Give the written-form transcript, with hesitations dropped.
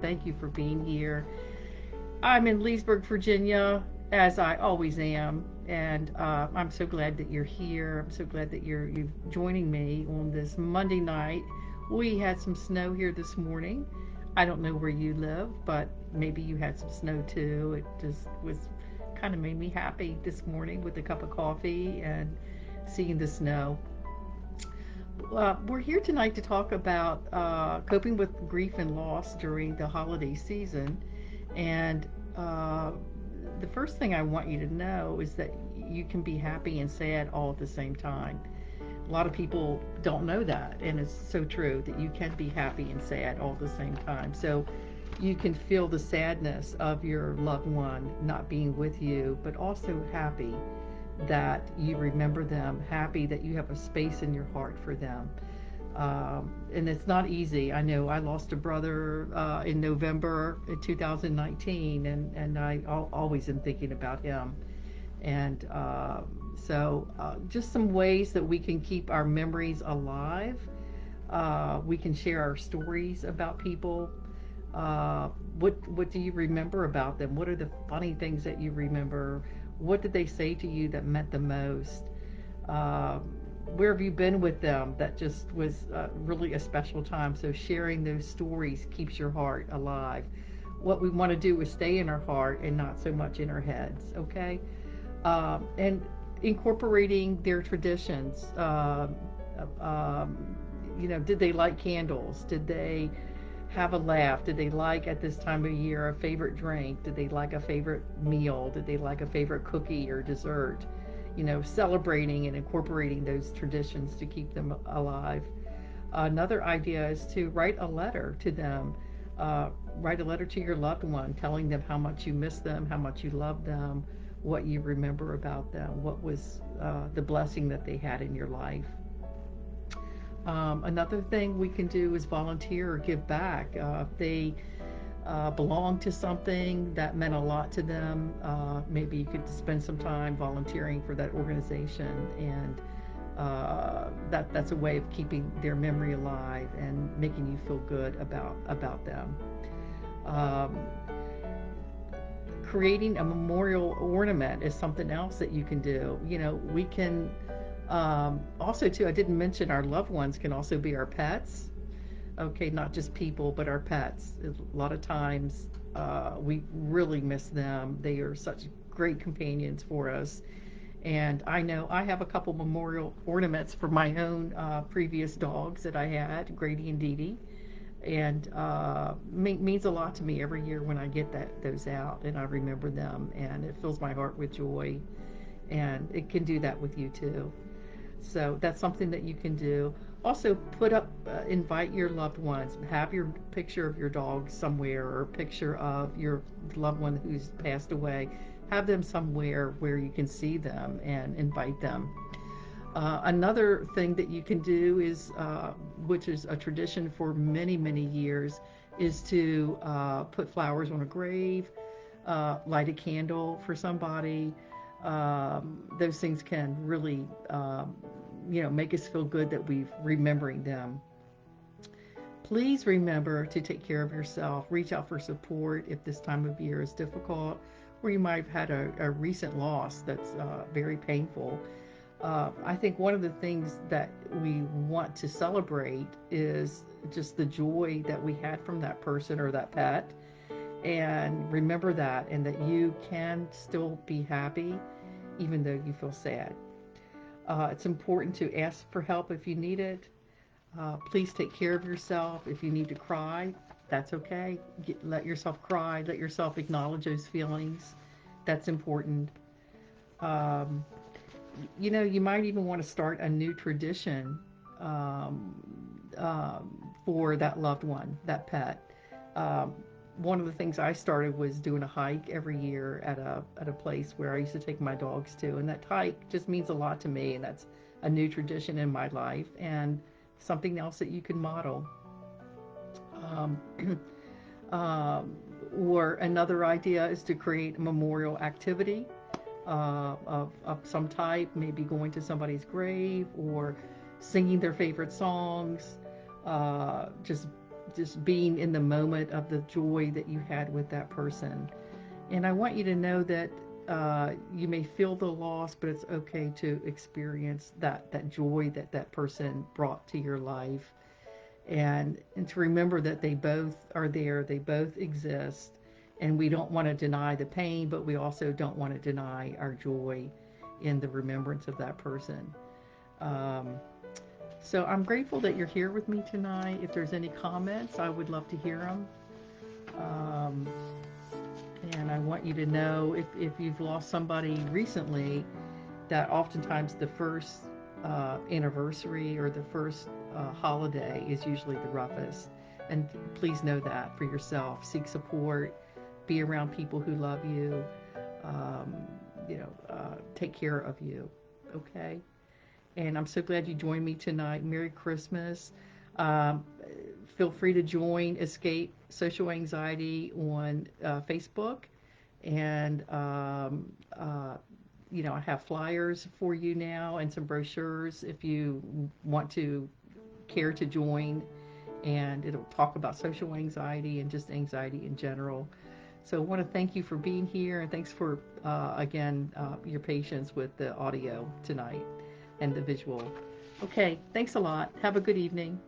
Thank you for being here. I'm in Leesburg, Virginia, as I always am, and I'm so glad that you're here. I'm so glad that you're joining me on this Monday night. We had some snow here this morning. I don't know where you live, but maybe you had some snow too. It just was kind of made me happy this morning with a cup of coffee and seeing the snow. We're here tonight to talk about coping with grief and loss during the holiday season. And uh, the first thing I want you to know is that you can be happy and sad all at the same time. A lot of people don't know that, and it's so true that you can be happy and sad all at the same time. So you can feel the sadness of your loved one not being with you, but also happy that you remember them, happy that you have a space in your heart for them. And it's not easy. I know I lost a brother in November 2019, and I always am thinking about him. And just some ways that we can keep our memories alive. We can share our stories about people. Uh, what do you remember about them? What are the funny things that you remember? What did they say to you that meant the most? Um, where have you been with them that just was really a special time? So sharing those stories keeps your heart alive. What we want to do is stay in our heart and not so much in our heads, okay? And incorporating their traditions. Um, did they like candles? Did they have a laugh? Did they like at this time of year a favorite drink? Did they like a favorite meal? Did they like a favorite cookie or dessert? Celebrating and incorporating those traditions to keep them alive. Another idea is to write a letter to them. Uh, Write a letter to your loved one telling them how much you miss them, how much you love them, what you remember about them, what was the blessing that they had in your life. Another thing we can do is volunteer or give back. If they belong to something that meant a lot to them, maybe you could spend some time volunteering for that organization, and that's a way of keeping their memory alive and making you feel good about them. Um, Creating a memorial ornament is something else that you can do. We can also too. I didn't mention our loved ones can also be our pets. Okay, not just people, but our pets. A lot of times we really miss them. They are such great companions for us. And I know I have a couple memorial ornaments for my own previous dogs that I had, Grady and Dee Dee. And means a lot to me every year when I get those out and I remember them, and it fills my heart with joy. And it can do that with you too. So that's something that you can do. Also, invite your loved ones. Have your picture of your dog somewhere, or a picture of your loved one who's passed away. Have them somewhere where you can see them and invite them. Another thing that you can do is, which is a tradition for many, many years, is to put flowers on a grave, light a candle for somebody. Those things can really, make us feel good that we're remembering them. Please remember to take care of yourself. Reach out for support if this time of year is difficult, or you might have had a recent loss that's very painful. I think one of the things that we want to celebrate is just the joy that we had from that person or that pet, and remember that, and that you can still be happy even though you feel sad. It's important to ask for help if you need it. Please take care of yourself. If you need to cry, that's okay. Let yourself cry. Let yourself acknowledge those feelings. That's important. Um, you might even want to start a new tradition um, for that loved one, that pet. Um, One of the things I started was doing a hike every year at a place where I used to take my dogs to, and that hike just means a lot to me, and that's a new tradition in my life and something else that you can model. Um, um, or another idea is to create a memorial activity of some type, maybe going to somebody's grave or singing their favorite songs, just just being in the moment of the joy that you had with that person. And I want you to know that you may feel the loss, but it's okay to experience that joy that that person brought to your life, and to remember that they both are there, they both exist, and we don't want to deny the pain, but we also don't want to deny our joy in the remembrance of that person. Um, so I'm grateful that you're here with me tonight. If there's any comments, I would love to hear them. Um, and I want you to know if you've lost somebody recently, that oftentimes the first anniversary or the first holiday is usually the roughest. And please know that for yourself. Seek support, be around people who love you, um, take care of you. Okay? And I'm so glad you joined me tonight. Merry Christmas. Um, Feel free to join Escape Social Anxiety on Facebook. And I have flyers for you now and some brochures if you want to care to join. And it'll talk about social anxiety and just anxiety in general. So I want to thank you for being here, and thanks for, again, your patience with the audio tonight and the visual. Okay, thanks a lot. Have a good evening.